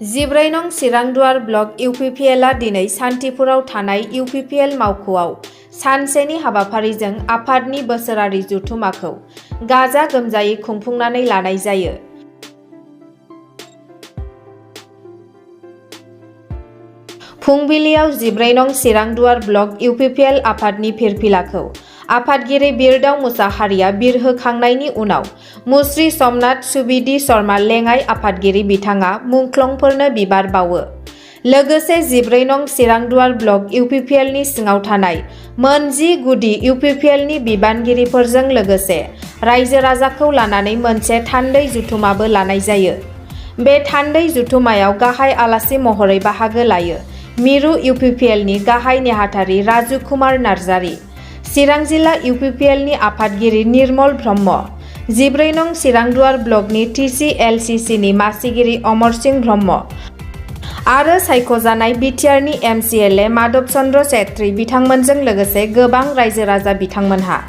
14 नं चिरांदुवार ब्लक इउपिपिएलआ दिनै सान्तिपुराव थानाय इउपिपिएल मावख'आव सानसेनि हाबाफारिजों आफादनि बोसोरारि जथुमाखौ गाजा गोमजायै खुंफुंनानै लानाय जायो। फुंबिलियाव 14 नं चिरांदुवार ब्लक इउपिपिएल आफादनि फिरफिलाखौ आफादगिरि बिरदाव मुसाहारिया बिरहोखांनायनि उनाव मुस्रि समनाथ सुबिदि शर्मा लेङाइ आफादगिरि बिथाङा मुंख्लंफोरनो बिबार बावो। लोगोसे 14 नं चिरांदुवार ब्लक इउपिपिएलनि सिङाव थानाय मोन 10 गुदि इउपिपिएलनि बिबानगिरिफोरजों लोगोसे रायजो राजाखौ लानानै मोनसे थान्दै जुथुमाबो लानाय जायो। बे थान्दै जुथुमायाव गाहाय आलासि महरै बाहागो लायो मिरु इउपिपिएलनि गाहाय नेहाथारि राजु कुमार नार्जारी, चिरां जिल्ला इउपिपिएलनि आफादगिरि निर्मल ब्रह्म, 14 नं चिरांदुवार ब्लकनि टिसिएलसिसिनि मासिगिरि अमर सिंह ब्रह्म आरो सायख'जानाय बिटिआरनि एमसिएलए माधव चन्द्र सेत्री बिथांमोनजों लोगोसे गोबां रायजो राजा बिथांमोनहा।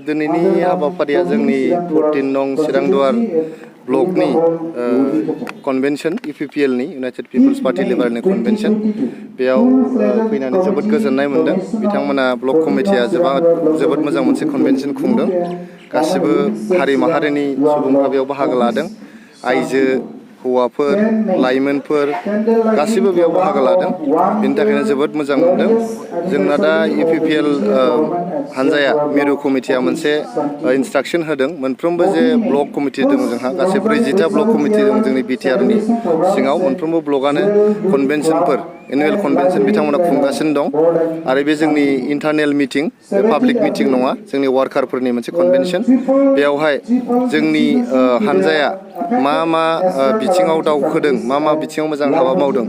दिनैनि हाबाफारिया जोंनि 14 नं चिरांदुवार ब्लकनि कन्वेन्शन इउपिपिएलनि इउनाइटेड पिपल्स पार्टी लिबारेलनि कन्वेन्शन बेयाव फैनानै जोबोद गोजोननाय मोनदों। बिथांमोना ब्लक कमिटिया जोबोद मोजां मोनसे कन्वेन्शन खुंदों। गासिबो हारि माहारिनि सुबुंफ्रा बेयाव बाहागो लादों। आइजो, हौवाफोर, लाइमोनफोर गासिबो बेयाव बाहागो लादों। बेनि थाखायनो जोबोद मोजां मोनदों। जोंना दा इउपिपिएल हानजाया मिरु कमिटिया मोनसे इन्सट्राक्शन होदों। मोनफ्रोमबो जे ब्लक कमिटि दङ जोंहा गासै 40टा ब्लक कमिटि दं जोंनि बिटिआरनि सिङाव। मोनफ्रोमबो ब्लकआनो कन्वेन्शनफोर एनुवेल कन्वेन्शन बिथांमोना खुंगासिनो दं आरो बे जोंनि इन्टारनेल मिटिं, पाब्लिक मिटिं नङा, जोंनि वार्कारफोरनि मोनसे कन्वेन्शन। बेयावहाय जोंनि हानजाया मा बिथिङाव दावखोदों, मा बिथिङाव मोजां हाबा मावदों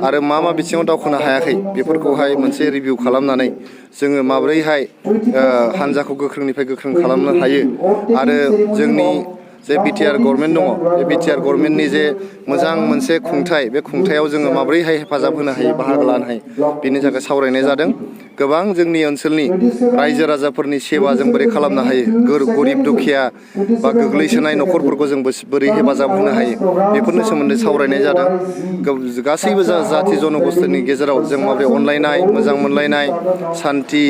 आरो मा बिथिङाव दावखोनो हायाखै बेफोरखौहाय मोनसे रिभिउ खालामनानै जोङो माब्रैहाय हानजाखौ गोख्रोंनिफ्राय गोख्रों खालामनो हायो आरो जोंनि जे बिटिआर गभर्नमेन्ट दङ बे बिटिआर गभर्नमेन्टनि जे मोजां मोनसे खुंथाय, बे खुंथायाव जोङो माब्रैहाय हेफाजाब होनो हायो, बाहागो लानो हायो, बेनि थाखाय सावरायनाय जादों। गोबां जोंनि ओनसोलनि रायजो राजाफोरनि सेवा जों बोरै खालामनो हायो, गरिब दुखिया बा गोग्लैसोनाय न'खरफोरखौ जों बोरै हेफाजाब होनो हायो, बेफोरनि सोमोन्दै सावरायनाय जादों। गासैबो जाथि जनगोष्ठीनि गेजेराव जों माबोरै अनलायनाय, मोजां मोनलायनाय, सान्थि,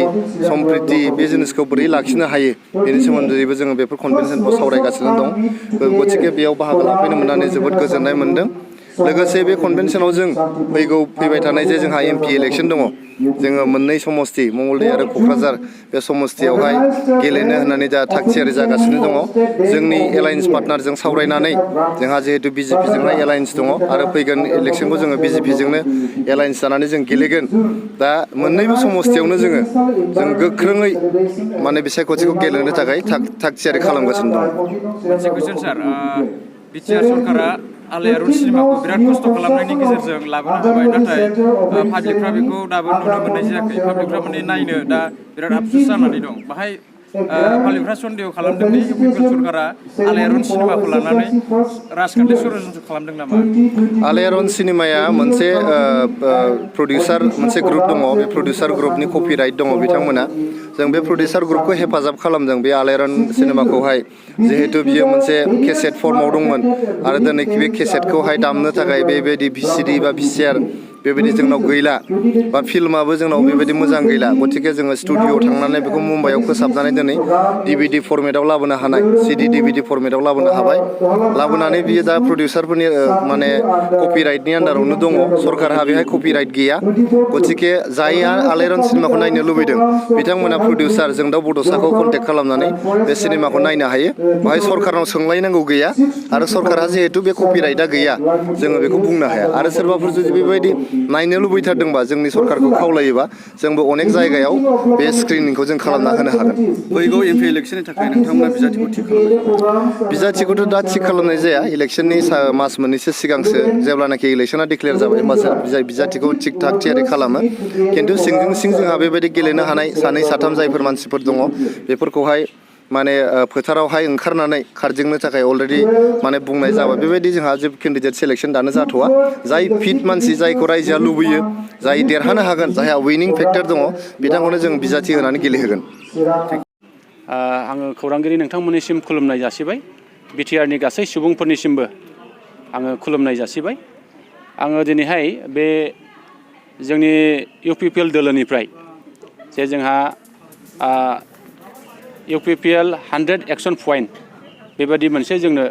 सम्प्रिति बे जिनिसखौ बोरै लाखिनो हायो बेनि सोमोन्दैबो जोङो बेफोर कन्वेन्शनखौ सावरायगासिनो दं। गतिके बेयाव बाहागो लाफैनो मोननानै जोबोद गोजोननाय मोनदों। लोगोसे बे कन्वेन्शनाव जों फैबाय थानाय जे जोंहा एमपि इलेक्शन दङ, जोङो मोननै समस्ति मंगलदै आरो क'क्राझार बे समस्तियावहाय गेलेनो होननानै दा थागथियारि जागासिनो दङ। जोंनि एलायन्स पार्टनारजों सावरायनानै जोंहा जिहेतु बिजेपिजोंहाय एलायन्स दङ आरो फैगोन इलेक्शनखौ जोङो बिजेपिजोंनो एलायन्स जानानै जों गेलेगोन। दा मोननैबो समस्तियावनो जों गोख्रोङै माने बिसायख'थिखौ गेलेनो थाखाय थागथियारि खालामगासिनो दं। मोनसे कुइसन सार, बिटिआर सरकारा आलायारन सिनेमाखौ बिराद खस्थ' खालामनायनि गेजेरजों लाबोनो हाबाय, नाथाय पाब्लिकफ्रा बेखौ दाबो नुनो मोननाय जायाखै। पाब्लिकफ्रा माने नायनो दा बिराद आफसुस जानानै दं। बाहाय पाब्लिकफ्रा सन्देह खालामदों दि इउपिपिएल सरकारा आलायारन सिनेमाखौ लानानै राजखान्थि षड्यन्त्र खालामदों नामा? आलायारन सिनेमाया मोनसे प्रडिउसार मोनसे ग्रुप दङ, बे प्रडिउसार ग्रुपनि कपिराइट दङ बिथांमोना। जों बे प्रडिउसार ग्रुपखौ हेफाजाब खालामदों बे आलायारन सिनेमाखौहाय, जिहेतु बियो मोनसे केसेट फर्माव दंमोन आरो दिनै बे केसेटखौहाय दामनो थाखाय बेबायदि भिसिडि बा भिसिआर बेबायदि जोंनाव गैला, बा फिल्माबो जोंनाव बेबायदि मोजां गैला। गतिके जोङो स्टुडिअ'आव थांनानै बेखौ मुम्बाइआव फोसाबनानै दिनै डिभिडि फर्मेटआव लाबोनो हानाय, सिडि डिभिडि फर्मेटआव लाबोनो हाबाय। लाबोनानै बियो दा प्रडिउसारफोरनि माने कपिराइटनि आन्दारावनो दङ। सरकारहा बेहाय कपिराइट गैया। गतिके जायहा आलायारन सिनेमाखौ नायनो लुबैदों बिथांमोना प्रडिउसार जोंदाव बड'साखौ कन्टेक्ट खालामनानै बे सिनेमाखौ नायनो हायो। बेहाय सरकारनाव सोंलायनांगौ गैया आरो सरकारहा जिहेतु बे कपिराइटआ गैया, जोङो बेखौ बुंनो हाया। आरो सोरबाफोर जुदि बेबायदि नायनो लुबैथारदोंबा जोंनि सरकारखौ खावलायोबा जोंबो अनेक जायगायाव बे स्क्रिनिंखौ जों खालामना होनो हागोन। फैगौ एमपि इलेक्शननि थाखाय नोंथांमोना बिजाथिखौ थिग खालामबाय? बिजाथिखौथ' दा थिग खालामनाय जाया। इलेक्शननि मास मोननैसो सिगांसो जेब्लानाखि इलेक्शना डिक्लेयार जाबाय होमबासो बिजाथिखौ थिग थाग थियारि खालामो। खिन्थु सिंजों सिं जोंहा बेबायदि गेलेनो हानाय सानै साथाम जायफोर मानसिफोर दङ बेफोरखौहाय माने फोथारावहाय ओंखारनानै खारदिंनो थाखाय अलरेडि माने बुंनाय जाबाय। बेबायदि जोंहा जेबो केन्डिडेट सेलेक्शन दानो जाथ'वा। जाय फिट मानसि, जायखौ रायजोआ लुबैयो, जाय देरहानो हागोन, जायहा विनिं फेक्टर दङ, बिथांखौनो जों बिजाथि होनानै गेलेहोगोन। आङो खौरांगिरि नोंथांमोननिसिम खुलुमनाय जासिबाय। बिटिआरनि गासै सुबुंफोरनिसिमबो आङो खुलुमनाय जासिबाय। आङो दिनैहाय बे जोंनि UPPL दोलोनिफ्राय जे जोंहा UPPL 100 एक्शन पॉइंट बेबादि मोनसे जोंनो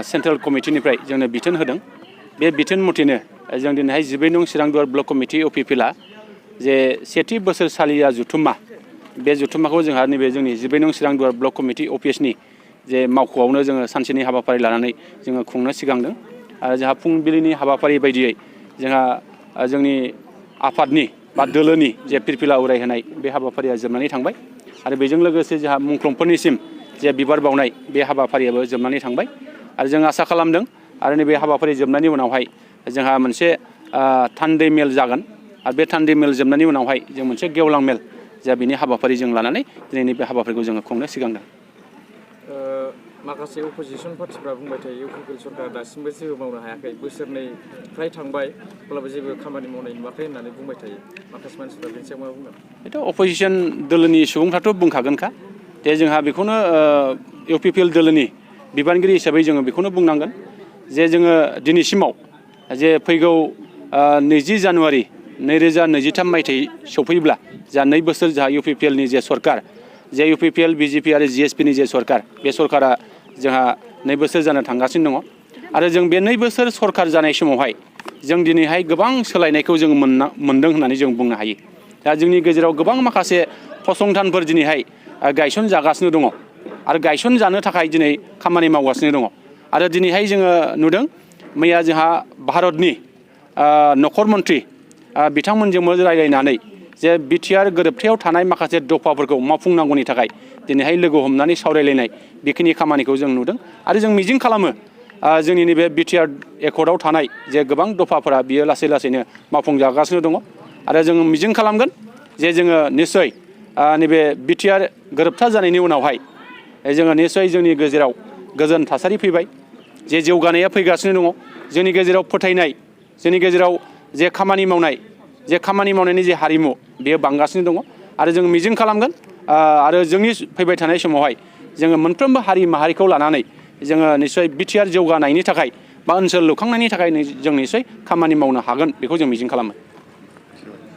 सेन्ट्रेल कमिटिनिफ्राय जोंनो बिथोन होदों। बे बिथोन मथेनो जों दिनैहाय 12 नं चिरांदुवार ब्लक कमिटि UPPLआ जे सेथि बोसोरसालिया जुथुम्मा बे जुथुम्माखौ जोंहा नैबे जोंनि 12 नं चिरांदुवार ब्लक कमिटि अफिसनि जे मावख'आवनो जोङो सानसेनि हाबाफारि लानानै जोङो खुंनो सिगांदों। आरो जोंहा फुंबिलिनि हाबाफारि बायदियै जोंहा जोंनि आफादनि बा दोलोनि जे फिरफिला उरायहोनाय बे हाबाफारिया जोबनानै थांबाय। आरो बेजों लोगोसे जोंहा मुंख्लंफोरनिसिम जे बिबार बावनाय बे हाबाफारियाबो जोबनानै थांबाय। आरो जों आसा खालामदों आरो नैबे हाबाफारि जोबनायनि उनावहाय जोंहा मोनसे थान्दै मेल जागोन। आरो बे थान्दै मेल जोबनायनि उनावहाय जों मोनसे गेवलां मेल जा बिनि हाबाफारि जों लानानै दिनैनि बे हाबाफारिखौ जोङो खुंनो सिगांदों। माखासे अपोजिसन पार्टिफ्रा बुंबाय थायो UPPL सरकारा दासिमबो जेबो मावनो हायाखै, बोसोरनै फ्राय थांबाय अब्लाबो जेबो खामानि मावनाय नुवाखै होननानै बुंबाय थायो। माखासे मानसिफ्रा बेनि सायाव मा बुंगोन? बेथ' अपोजिसन दोलोनि सुबुंफ्राथ' बुंखागोनखा जे जोंहा बेखौनो UPPL दोलोनि बिबानगिरि हिसाबै जोङो बेखौनो बुंनांगोन जे जोङो दिनैसिमाव जे फैगौ 20 जानुवारि 2023 मायथाइ सफैब्ला जा 2 बोसोर जोंहा UPPLनि जे सरकार, जे UPPL BJP आरो GSPनि जे सरकार, बे सरकारा जोंहा 2 बोसोर जानो थांगासिनो दङ। आरो जों बे 2 बोसोर सरकार जानाय समावहाय जों दिनैहाय गोबां सोलायनायखौ जों मोनदों होननानै जों बुंनो हायो। दा जोंनि गेजेराव गोबां माखासे फसंथानफोर दिनैहाय गायसन जागासिनो दङ आरो गायसन जानो थाखाय दिनै खामानि मावगासिनो दङ। आरो दिनैहाय जोङो नुदों मैया जोंहा भारतनि नखर मन्त्रि बिथांमोनजोंबो रायज्लायनानै जे बिटिआर गोरोबथायाव थानाय माखासे दफाफोरखौ मावफुंनांगौनि थाखाय दिनैहाय लोगो हमनानै सावरायलायनाय बेखिनि खामानिखौ जों नुदों। आरो जों मिजिं खालामो जोंनि नैबे बिटिआर एकर्डआव थानाय जे गोबां दफाफोरा बियो लासै लासैनो मावफुंजागासिनो दङ। आरो जों मिजिं खालामगोन जे जोङो निस्सय नैबे बिटिआर गोरोबथा जानायनि उनावहाय जोङो निस्सय जोंनि गेजेराव गोजोन थासारि फैबाय, जे जौगानाया फैगासिनो दङ। जोंनि गेजेराव फोथायनाय, जोंनि गेजेराव जे खामानि मावनायनि जे हारिमु बेयो बांगासिनो दङ। आरो जों मिजिं खालामगोन आरो जोंनि फैबाय थानाय समावहाय जोङो मोनफ्रोमबो हारि माहारिखौ लानानै जोङो निस्सय बिटिआर जौगानायनि थाखाय बा ओनसोल लुखांनायनि थाखाय जों निस्सय खामानि मावनो हागोन बेखौ जों मिजिं खालामो।